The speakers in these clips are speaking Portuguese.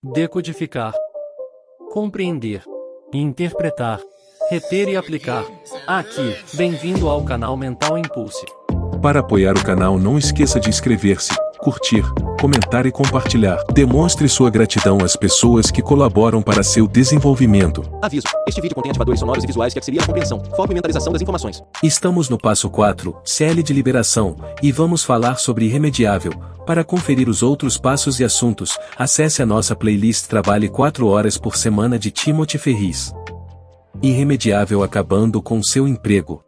decodificar, compreender, interpretar, reter e aplicar. Aqui, bem-vindo ao canal Mental Impulse. Para apoiar o canal, não esqueça de inscrever-se, curtir, comentar e compartilhar. Demonstre sua gratidão às pessoas que colaboram para seu desenvolvimento. Aviso: este vídeo contém ativadores sonoros e visuais que auxiliam a compreensão, foco e mentalização das informações. Estamos no passo 4, CL de liberação, e vamos falar sobre irremediável. Para conferir os outros passos e assuntos, acesse a nossa playlist Trabalhe 4 horas por semana de Timothy Ferris. Irremediável, acabando com seu emprego.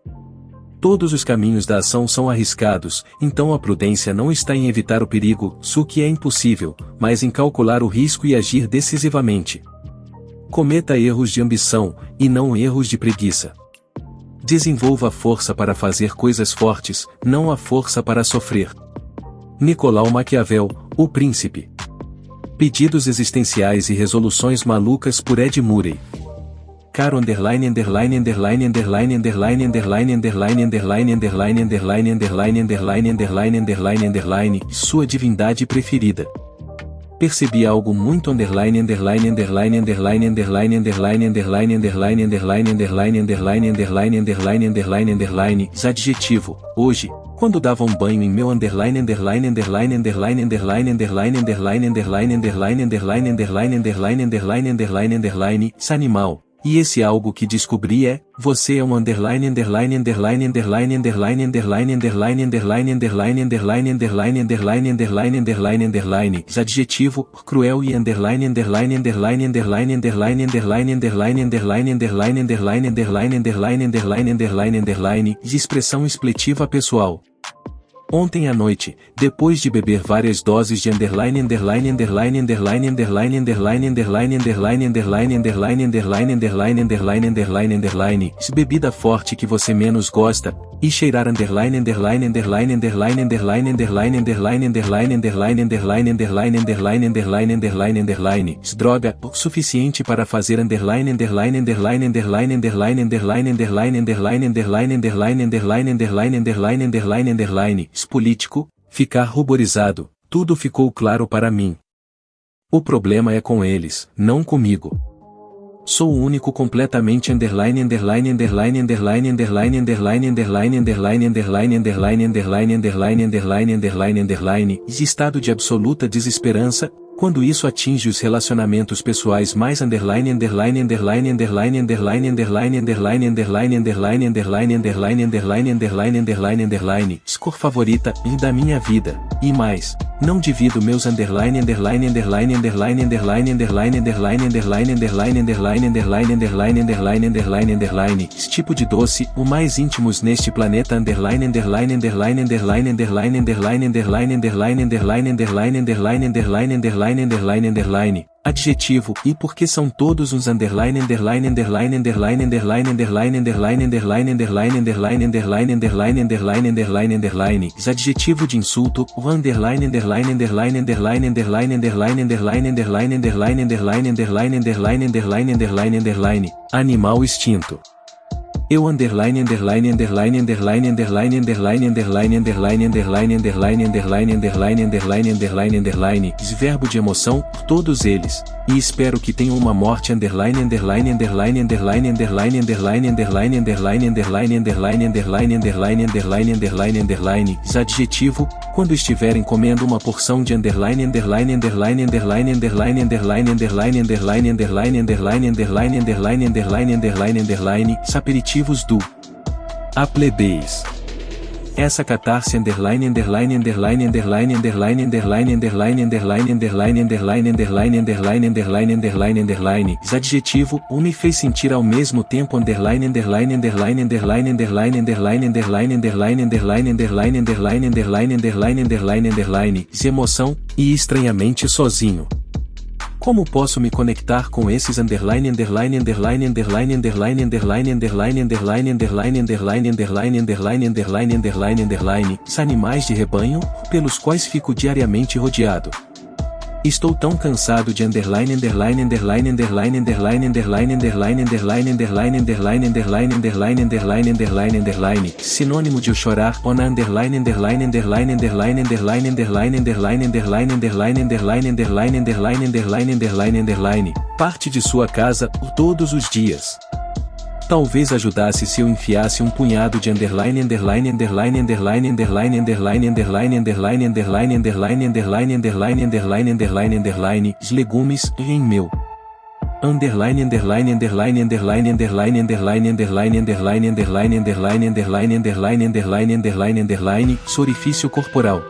Todos os caminhos da ação são arriscados, então a prudência não está em evitar o perigo, o que é impossível, mas em calcular o risco e agir decisivamente. Cometa erros de ambição, e não erros de preguiça. Desenvolva a força para fazer coisas fortes, não a força para sofrer. Nicolau Maquiavel, O Príncipe. Pedidos existenciais e resoluções malucas por Ed Murray. Caro underline underline underline underline underline underline underline underline underline underline underline underline underline underline underline sua divindade preferida. Percebi algo muito underline underline underline underline underline underline underline underline underline underline underline underline underline underline underline adjetivo. Hoje, quando dava um banho em meu underline underline underline underline underline underline underline underline underline underline underline underline underline underline underline animal. E esse algo que descobri é, você é um underline underline underline underline underline underline underline underline underline underline underline underline underline underline underline adjetivo, cruel e underline underline underline underline underline underline underline underline underline underline underline underline underline underline underline de expressão expletiva pessoal. Ontem à noite, depois de beber várias doses de underline underline underline underline underline underline underline underline underline underline underline underline underline underline underline bebida forte que você menos gosta, e cheirar underline underline underline underline underline underline underline underline underline underline underline underline underline underline underline droga o suficiente para fazer underline underline underline underline underline underline underline underline underline underline underline underline underline underline underline político, ficar ruborizado, tudo ficou claro para mim. O problema é com eles, não comigo. Sou o único completamente underline underline underline underline underline underline underline underline underline underline underline underline underline underline underline de estado de absoluta desesperança, quando isso atinge os relacionamentos pessoais mais underline underline underline underline underline underline underline underline underline underline underline underline underline underline underline cor favorita e da minha vida, e mais, não divido meus underline underline underline underline underline underline underline underline underline underline underline underline underline underline underline tipo de doce, o mais íntimos neste planeta underline underline underline underline underline underline underline underline underline underline underline underline underline underline underline adjetivo, e porque são todos uns underline underline underline underline underline underline underline underline underline underline underline underline underline underline underline adjetivo de insulto, o underline underline underline underline underline underline underline underline underline underline underline underline underline underline underline animal extinto. Eu underline underline underline underline underline underline underline underline underline underline underline underline underline underline underline verbo de emoção, todos eles, e espero que tenham uma morte underline underline underline underline underline underline underline underline underline underline underline underline underline underline underline adjetivo, quando estiverem comendo uma porção de underline underline underline underline underline underline underline underline underline underline underline underline underline underline underline aperitivos do a plebeias. Essa catarse underline underline underline underline underline underline underline underline underline underline underline underline underline underline underline adjetivo, me fez sentir ao mesmo tempo underline underline underline underline underline underline underline underline underline underline underline underline underline underline underline emoção, e estranhamente sozinho. Como posso me conectar com esses underline underline underline underline underline underline underline underline underline underline underline underline underline underline underline animais de rebanho, pelos quais fico diariamente rodeado. Estou tão cansado de underline. Sinônimo de eu chorar. Ona parte de sua casa, todos os dias. Talvez ajudasse se eu enfiasse um punhado de legumes em meu orifício corporal.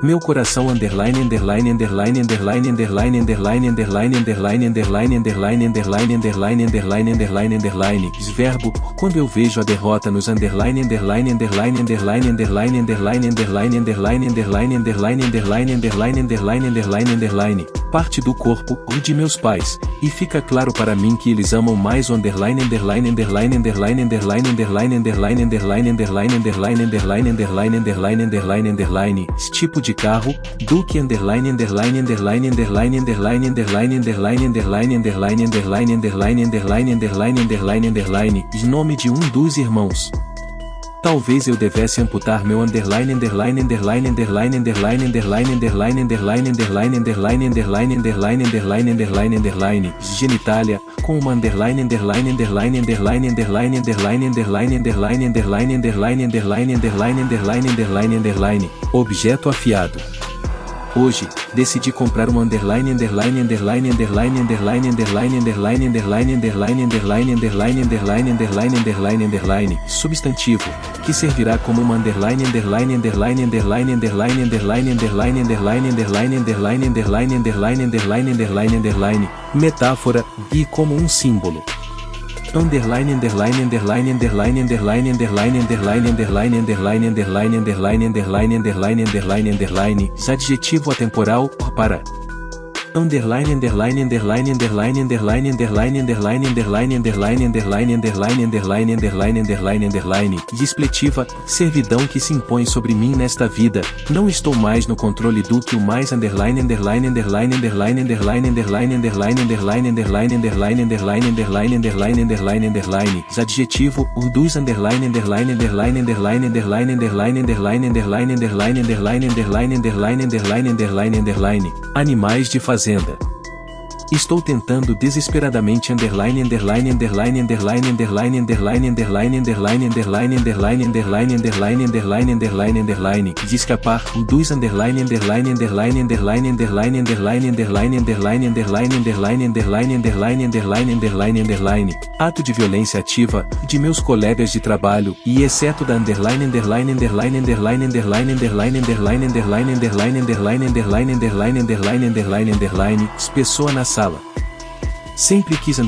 Meu coração verbo, quando eu vejo a derrota nos parte do corpo ou de meus pais, e fica claro para mim que eles amam mais o tipo de carro, do que nome de um dos irmãos. Talvez eu devesse amputar meu genitália, com uma objeto afiado. Hoje, decidi comprar um substantivo, que servirá como uma metáfora, e como um símbolo. Adjetivo atemporal, para Despletiva, servidão que se impõe sobre mim nesta vida, não estou mais no controle do que o mais adjetivo, urdus animais de fazenda. Estou tentando desesperadamente de escapar dos ato de violência ativa de meus colegas de trabalho, e exceto da pessoa na sala. Sempre quis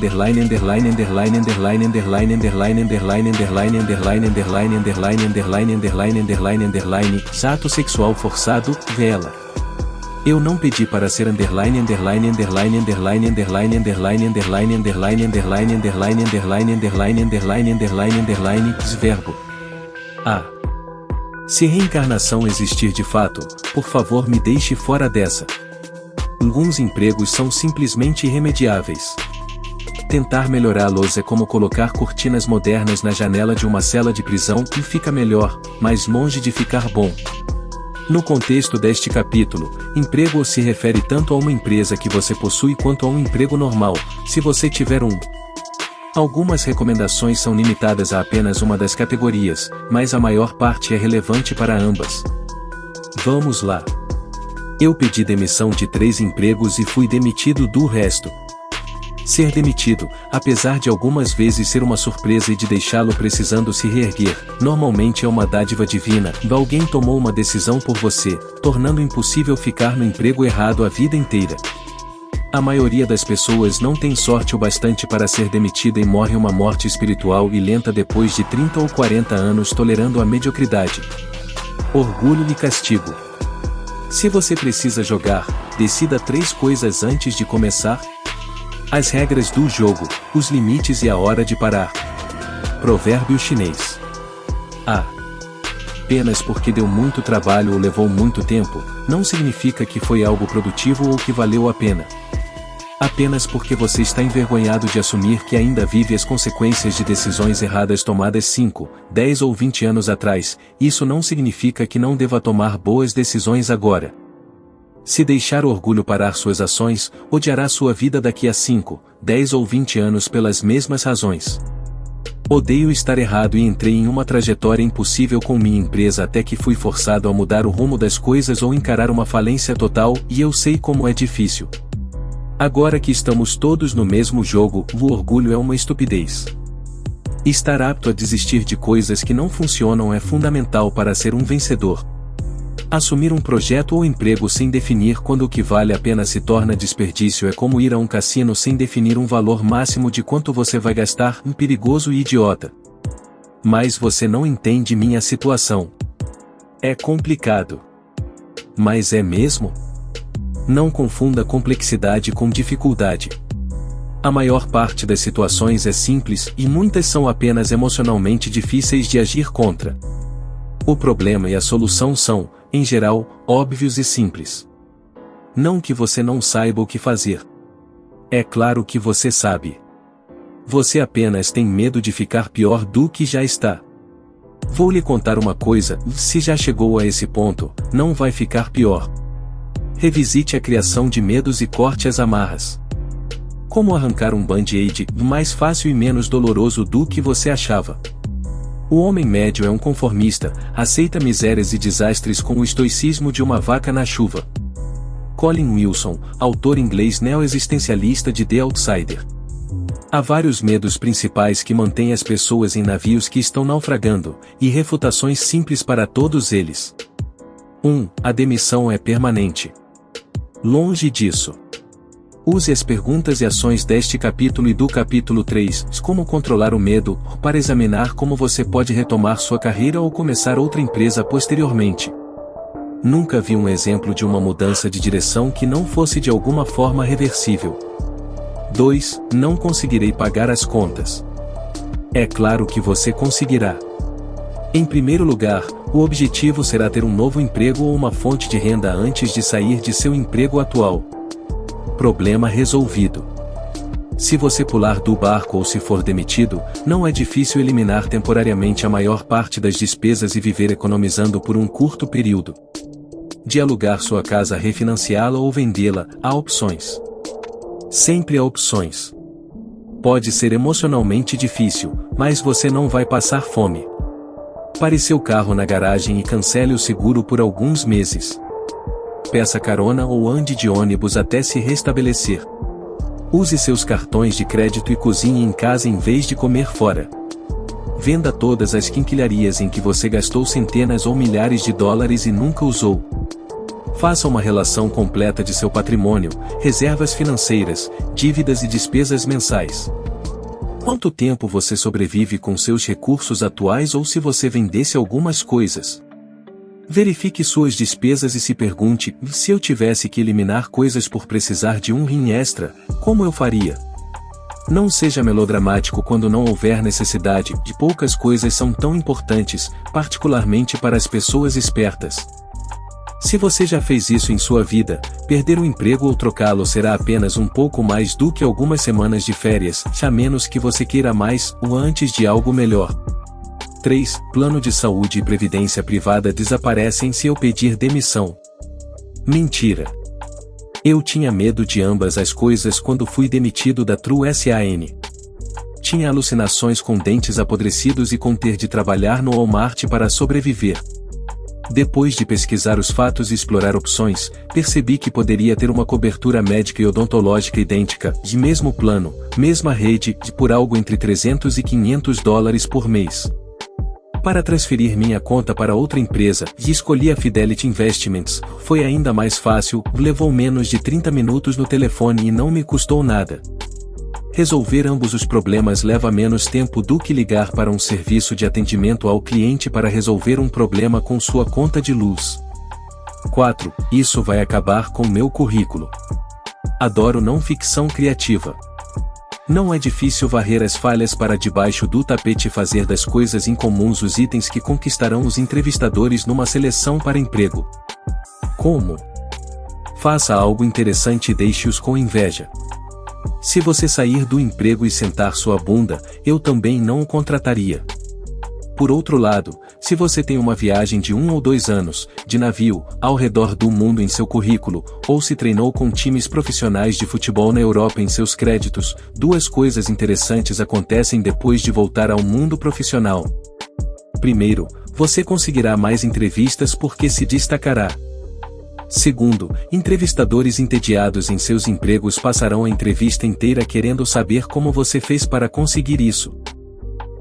ato sexual forçado, vela. Eu não pedi para ser verbo. Se reencarnação existir de fato, por favor me deixe fora dessa. Alguns empregos são simplesmente irremediáveis. Tentar melhorá-los é como colocar cortinas modernas na janela de uma cela de prisão e fica melhor, mas longe de ficar bom. No contexto deste capítulo, emprego se refere tanto a uma empresa que você possui quanto a um emprego normal, se você tiver um. Algumas recomendações são limitadas a apenas uma das categorias, mas a maior parte é relevante para ambas. Vamos lá. Eu pedi demissão de 3 empregos e fui demitido do resto. Ser demitido, apesar de algumas vezes ser uma surpresa e de deixá-lo precisando se reerguer, normalmente é uma dádiva divina. Alguém tomou uma decisão por você, tornando impossível ficar no emprego errado a vida inteira. A maioria das pessoas não tem sorte o bastante para ser demitida e morre uma morte espiritual e lenta depois de 30 ou 40 anos tolerando a mediocridade. Orgulho e castigo. Se você precisa jogar, decida 3 coisas antes de começar. As regras do jogo, os limites e a hora de parar. Provérbio chinês. Apenas porque deu muito trabalho ou levou muito tempo, não significa que foi algo produtivo ou que valeu a pena. Apenas porque você está envergonhado de assumir que ainda vive as consequências de decisões erradas tomadas 5, 10 ou 20 anos atrás, isso não significa que não deva tomar boas decisões agora. Se deixar o orgulho parar suas ações, odiará sua vida daqui a 5, 10 ou 20 anos pelas mesmas razões. Odeio estar errado e entrei em uma trajetória impossível com minha empresa até que fui forçado a mudar o rumo das coisas ou encarar uma falência total, e eu sei como é difícil. Agora que estamos todos no mesmo jogo, o orgulho é uma estupidez. Estar apto a desistir de coisas que não funcionam é fundamental para ser um vencedor. Assumir um projeto ou emprego sem definir quando o que vale a pena se torna desperdício é como ir a um cassino sem definir um valor máximo de quanto você vai gastar, perigoso e idiota. Mas você não entende minha situação. É complicado. Mas é mesmo? Não confunda complexidade com dificuldade. A maior parte das situações é simples e muitas são apenas emocionalmente difíceis de agir contra. O problema e a solução são, em geral, óbvios e simples. Não que você não saiba o que fazer. É claro que você sabe. Você apenas tem medo de ficar pior do que já está. Vou lhe contar uma coisa, se já chegou a esse ponto, não vai ficar pior. Revisite a criação de medos e corte as amarras. Como arrancar um band-aid, mais fácil e menos doloroso do que você achava. O homem médio é um conformista, aceita misérias e desastres com o estoicismo de uma vaca na chuva. Colin Wilson, autor inglês neo-existencialista de The Outsider. Há vários medos principais que mantêm as pessoas em navios que estão naufragando, e refutações simples para todos eles. 1. A demissão é permanente. Longe disso. Use as perguntas e ações deste capítulo e do capítulo 3, Como controlar o medo, para examinar como você pode retomar sua carreira ou começar outra empresa posteriormente. Nunca vi um exemplo de uma mudança de direção que não fosse de alguma forma reversível. 2. Não conseguirei pagar as contas. É claro que você conseguirá. Em primeiro lugar, o objetivo será ter um novo emprego ou uma fonte de renda antes de sair de seu emprego atual. Problema resolvido. Se você pular do barco ou se for demitido, não é difícil eliminar temporariamente a maior parte das despesas e viver economizando por um curto período. De alugar sua casa, refinanciá-la ou vendê-la, há opções. Sempre há opções. Pode ser emocionalmente difícil, mas você não vai passar fome. Pare seu carro na garagem e cancele o seguro por alguns meses. Peça carona ou ande de ônibus até se restabelecer. Use seus cartões de crédito e cozinhe em casa em vez de comer fora. Venda todas as quinquilharias em que você gastou centenas ou milhares de dólares e nunca usou. Faça uma relação completa de seu patrimônio, reservas financeiras, dívidas e despesas mensais. Quanto tempo você sobrevive com seus recursos atuais ou se você vendesse algumas coisas? Verifique suas despesas e se pergunte, se eu tivesse que eliminar coisas por precisar de um rim extra, como eu faria? Não seja melodramático quando não houver necessidade, e poucas coisas são tão importantes, particularmente para as pessoas espertas. Se você já fez isso em sua vida, perder o emprego ou trocá-lo será apenas um pouco mais do que algumas semanas de férias, a menos que você queira mais, ou antes de algo melhor. 3. Plano de saúde e previdência privada desaparecem se eu pedir demissão. Mentira. Eu tinha medo de ambas as coisas quando fui demitido da True SAN. Tinha alucinações com dentes apodrecidos e com ter de trabalhar no Walmart para sobreviver. Depois de pesquisar os fatos e explorar opções, percebi que poderia ter uma cobertura médica e odontológica idêntica, de mesmo plano, mesma rede, por algo entre $300 e $500 por mês. Para transferir minha conta para outra empresa, e escolhi a Fidelity Investments, foi ainda mais fácil, levou menos de 30 minutos no telefone e não me custou nada. Resolver ambos os problemas leva menos tempo do que ligar para um serviço de atendimento ao cliente para resolver um problema com sua conta de luz. 4. Isso vai acabar com meu currículo. Adoro não ficção criativa. Não é difícil varrer as falhas para debaixo do tapete e fazer das coisas incomuns os itens que conquistarão os entrevistadores numa seleção para emprego. Como? Faça algo interessante e deixe-os com inveja. Se você sair do emprego e sentar sua bunda, eu também não o contrataria. Por outro lado, se você tem uma viagem de 1 ou 2 anos, de navio, ao redor do mundo em seu currículo, ou se treinou com times profissionais de futebol na Europa em seus créditos, duas coisas interessantes acontecem depois de voltar ao mundo profissional. Primeiro, você conseguirá mais entrevistas porque se destacará. Segundo, entrevistadores entediados em seus empregos passarão a entrevista inteira querendo saber como você fez para conseguir isso.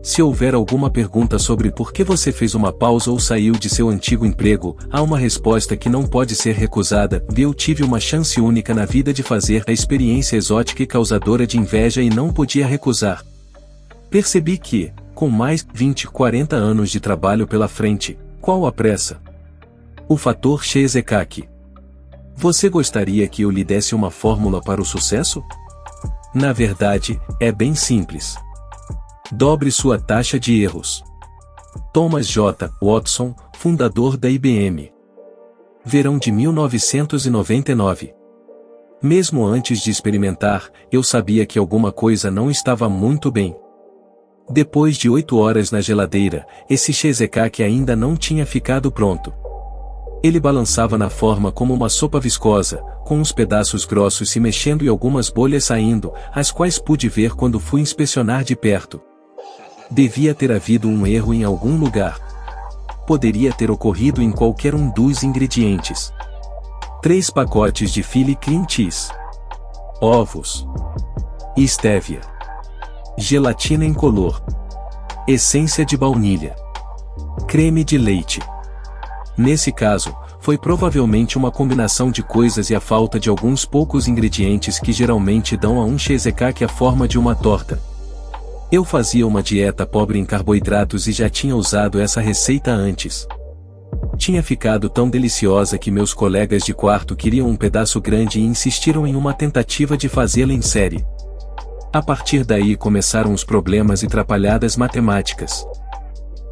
Se houver alguma pergunta sobre por que você fez uma pausa ou saiu de seu antigo emprego, há uma resposta que não pode ser recusada: eu tive uma chance única na vida de fazer a experiência exótica e causadora de inveja e não podia recusar. Percebi que, com mais 20, 40 anos de trabalho pela frente, qual a pressa? O fator Shiozekaki. Você gostaria que eu lhe desse uma fórmula para o sucesso? Na verdade, é bem simples. Dobre sua taxa de erros. Thomas J. Watson, fundador da IBM. Verão de 1999. Mesmo antes de experimentar, eu sabia que alguma coisa não estava muito bem. Depois de 8 horas na geladeira, esse Shiozekaki ainda não tinha ficado pronto. Ele balançava na forma como uma sopa viscosa, com uns pedaços grossos se mexendo e algumas bolhas saindo, as quais pude ver quando fui inspecionar de perto. Devia ter havido um erro em algum lugar. Poderia ter ocorrido em qualquer um dos ingredientes. 3 pacotes de Philly Cream Cheese. Ovos. Estévia. Gelatina incolor. Essência de baunilha. Creme de leite. Nesse caso, foi provavelmente uma combinação de coisas e a falta de alguns poucos ingredientes que geralmente dão a um Shiozekaki a forma de uma torta. Eu fazia uma dieta pobre em carboidratos e já tinha usado essa receita antes. Tinha ficado tão deliciosa que meus colegas de quarto queriam um pedaço grande e insistiram em uma tentativa de fazê-la em série. A partir daí começaram os problemas e trapalhadas matemáticas.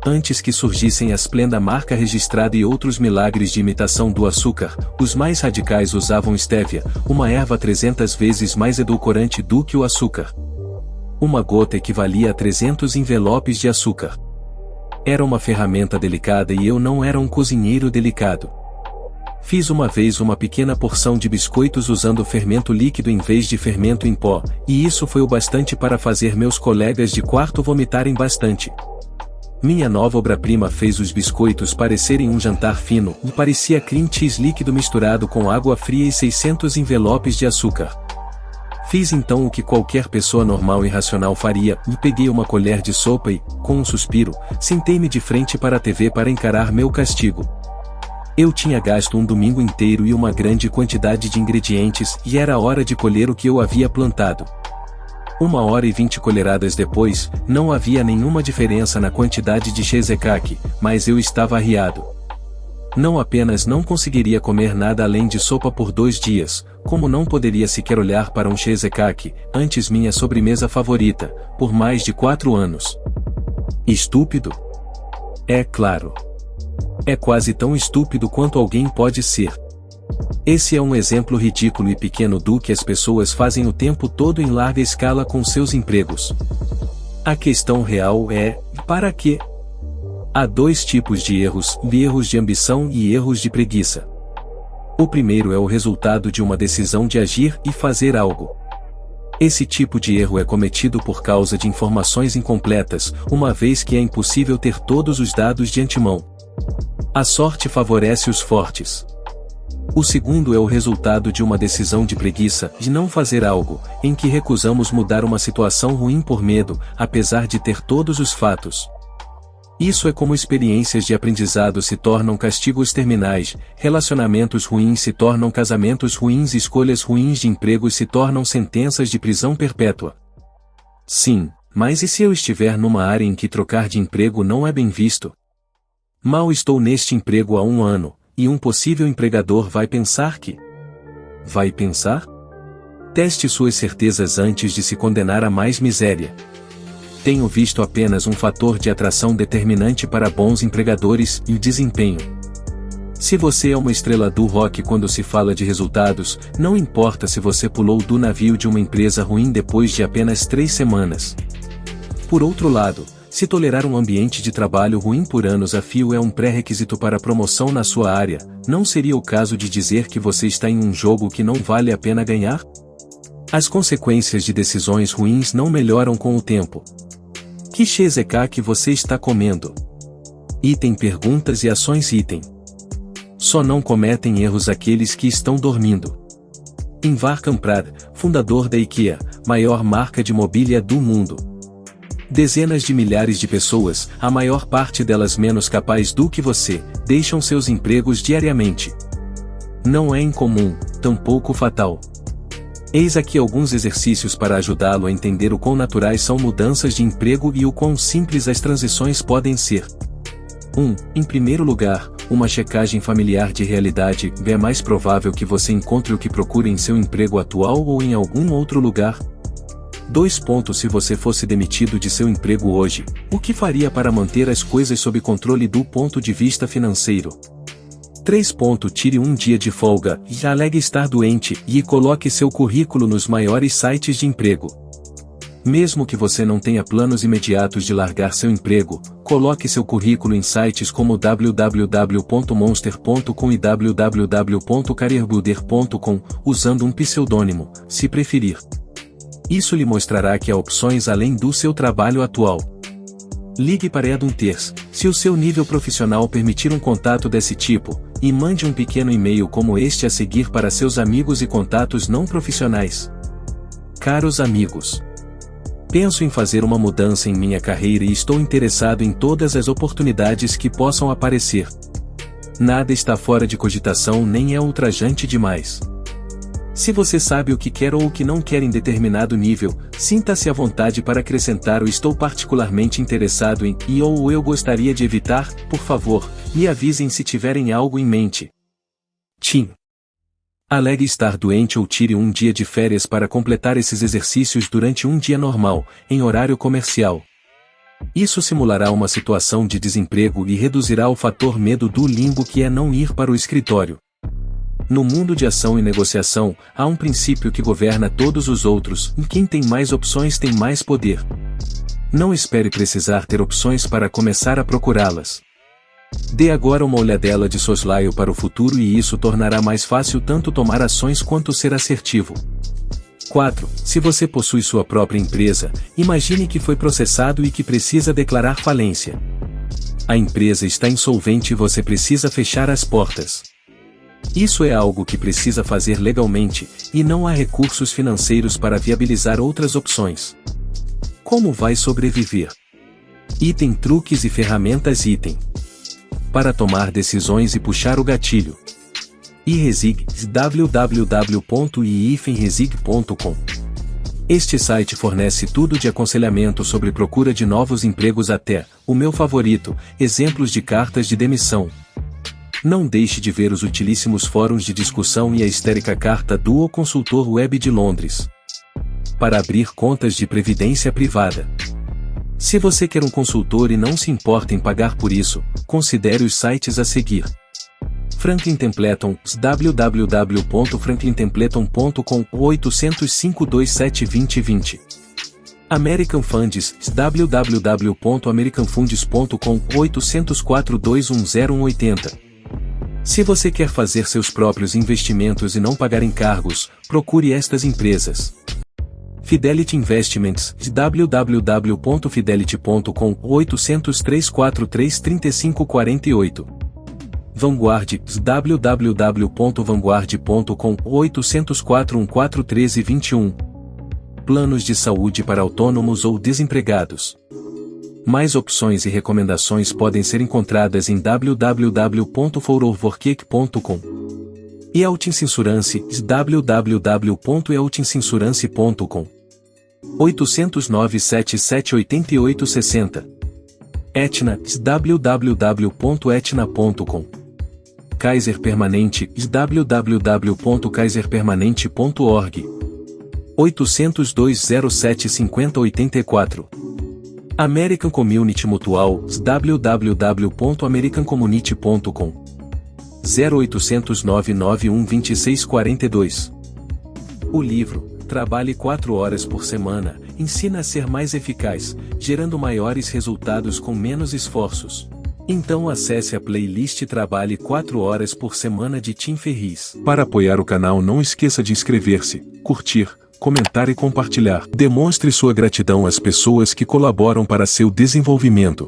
Antes que surgissem a Splenda marca registrada e outros milagres de imitação do açúcar, os mais radicais usavam estévia, uma erva 300 vezes mais edulcorante do que o açúcar. Uma gota equivalia a 300 envelopes de açúcar. Era uma ferramenta delicada e eu não era um cozinheiro delicado. Fiz uma vez uma pequena porção de biscoitos usando fermento líquido em vez de fermento em pó, e isso foi o bastante para fazer meus colegas de quarto vomitarem bastante. Minha nova obra-prima fez os biscoitos parecerem um jantar fino, e parecia cream cheese líquido misturado com água fria e 600 envelopes de açúcar. Fiz então o que qualquer pessoa normal e racional faria, e peguei uma colher de sopa e, com um suspiro, sentei-me de frente para a TV para encarar meu castigo. Eu tinha gasto um domingo inteiro e uma grande quantidade de ingredientes, e era hora de colher o que eu havia plantado. 1h20 colheradas depois, não havia nenhuma diferença na quantidade de Shiozekaki, mas eu estava arriado. Não apenas não conseguiria comer nada além de sopa por 2 dias, como não poderia sequer olhar para um Shiozekaki, antes minha sobremesa favorita, por mais de 4 anos. Estúpido? É claro. É quase tão estúpido quanto alguém pode ser. Esse é um exemplo ridículo e pequeno do que as pessoas fazem o tempo todo em larga escala com seus empregos. A questão real é, para quê? Há 2 tipos de erros de ambição e erros de preguiça. O primeiro é o resultado de uma decisão de agir e fazer algo. Esse tipo de erro é cometido por causa de informações incompletas, uma vez que é impossível ter todos os dados de antemão. A sorte favorece os fortes. O segundo é o resultado de uma decisão de preguiça, de não fazer algo, em que recusamos mudar uma situação ruim por medo, apesar de ter todos os fatos. Isso é como experiências de aprendizado se tornam castigos terminais, relacionamentos ruins se tornam casamentos ruins e escolhas ruins de empregos se tornam sentenças de prisão perpétua. Sim, mas e se eu estiver numa área em que trocar de emprego não é bem visto? Mal estou neste emprego há 1 ano, e um possível empregador vai pensar que... Vai pensar? Teste suas certezas antes de se condenar a mais miséria. Tenho visto apenas um fator de atração determinante para bons empregadores e o desempenho. Se você é uma estrela do rock quando se fala de resultados, não importa se você pulou do navio de uma empresa ruim depois de apenas 3 semanas. Por outro lado, se tolerar um ambiente de trabalho ruim por anos a fio é um pré-requisito para promoção na sua área, não seria o caso de dizer que você está em um jogo que não vale a pena ganhar? As consequências de decisões ruins não melhoram com o tempo. Que cheesecake que você está comendo? Item perguntas e ações item. Só não cometem erros aqueles que estão dormindo. Ingvar Kamprad, fundador da IKEA, maior marca de mobília do mundo. Dezenas de milhares de pessoas, a maior parte delas menos capazes do que você, deixam seus empregos diariamente. Não é incomum, tampouco fatal. Eis aqui alguns exercícios para ajudá-lo a entender o quão naturais são mudanças de emprego e o quão simples as transições podem ser. 1. Em primeiro lugar, uma checagem familiar de realidade. É mais provável que você encontre o que procura em seu emprego atual ou em algum outro lugar. 2. Se você fosse demitido de seu emprego hoje, o que faria para manter as coisas sob controle do ponto de vista financeiro? 3. Tire um dia de folga, e alegue estar doente, e coloque seu currículo nos maiores sites de emprego. Mesmo que você não tenha planos imediatos de largar seu emprego, coloque seu currículo em sites como www.monster.com e www.careerbuilder.com, usando um pseudônimo, se preferir. Isso lhe mostrará que há opções além do seu trabalho atual. Ligue para Headhunters, se o seu nível profissional permitir um contato desse tipo, e mande um pequeno e-mail como este a seguir para seus amigos e contatos não profissionais. Caros amigos, penso em fazer uma mudança em minha carreira e estou interessado em todas as oportunidades que possam aparecer. Nada está fora de cogitação nem é ultrajante demais. Se você sabe o que quer ou o que não quer em determinado nível, sinta-se à vontade para acrescentar o estou particularmente interessado em e ou o eu gostaria de evitar, por favor, me avisem se tiverem algo em mente. Tim. Alegue estar doente ou tire um dia de férias para completar esses exercícios durante um dia normal, em horário comercial. Isso simulará uma situação de desemprego e reduzirá o fator medo do limbo que é não ir para o escritório. No mundo de ação e negociação, há um princípio que governa todos os outros, e quem tem mais opções tem mais poder. Não espere precisar ter opções para começar a procurá-las. Dê agora uma olhadela de soslaio para o futuro e isso tornará mais fácil tanto tomar ações quanto ser assertivo. 4. Se você possui sua própria empresa, imagine que foi processado e que precisa declarar falência. A empresa está insolvente e você precisa fechar as portas. Isso é algo que precisa fazer legalmente, e não há recursos financeiros para viabilizar outras opções. Como vai sobreviver? Item truques e ferramentas item. Para tomar decisões e puxar o gatilho. iResig, www.iifenresig.com. Este site fornece tudo de aconselhamento sobre procura de novos empregos até, o meu favorito, exemplos de cartas de demissão. Não deixe de ver os utilíssimos fóruns de discussão e a histérica carta do O Consultor Web de Londres. Para abrir contas de previdência privada. Se você quer um consultor e não se importa em pagar por isso, considere os sites a seguir. Franklin Templeton, www.franklintempleton.com 805-27-2020. American Funds, www.americanfunds.com 804-210-180. Se você quer fazer seus próprios investimentos e não pagar encargos, procure estas empresas. Fidelity Investments, www.fidelity.com 800-343-3548. Vanguard, www.vanguard.com 804-143-21. Planos de saúde para autônomos ou desempregados. Mais opções e recomendações podem ser encontradas em www.foroworkec.com. Eltins Insurance, www.eltinsinsurance.com. 800-977-8860. Etna, www.etna.com. Kaiser Permanente, www.kaiserpermanente.org. 802075084. American Community Mutual, www.americancommunity.com. 0800 991 2642. O livro Trabalhe 4 horas por semana ensina a ser mais eficaz, gerando maiores resultados com menos esforços. Então acesse a playlist Trabalhe 4 horas por semana de Tim Ferriss. Para apoiar o canal, não esqueça de inscrever-se, curtir, comentar e compartilhar. Demonstre sua gratidão às pessoas que colaboram para seu desenvolvimento.